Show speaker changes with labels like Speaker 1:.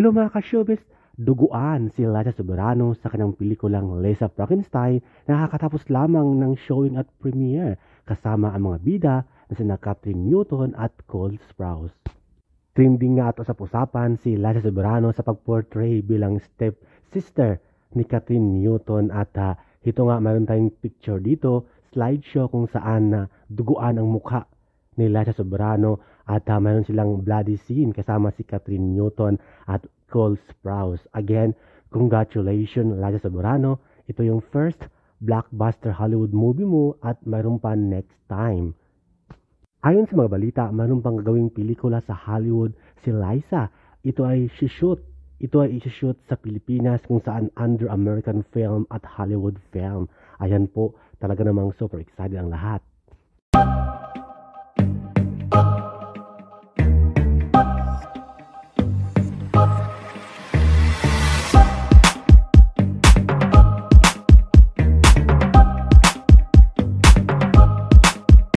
Speaker 1: Hello mga ka-showbiz! Duguan si Liza Soberano sa kanyang pelikulang Lisa Frankenstein na nakakatapos lamang ng showing at premiere kasama ang mga bida na sina Kathryn Newton at Cole Sprouse. Trending nga ito sa usapan si Liza Soberano sa pag-portray bilang step-sister ni Kathryn Newton at ito nga mayroon tayong picture dito, slideshow kung saan duguan ang mukha ni Liza Soberano at mayroon silang bloody scene kasama si Kathryn Newton at Cole Sprouse. Again, congratulations Liza Soberano. Ito yung first blockbuster Hollywood movie mo at mayroon pa next time. Ayon sa mga balita, mayroon pang gagawing pelikula sa Hollywood si Liza. Ito ay isi-shoot sa Pilipinas kung saan under American Film at Hollywood Film. Ayan po, talaga namang super excited ang lahat.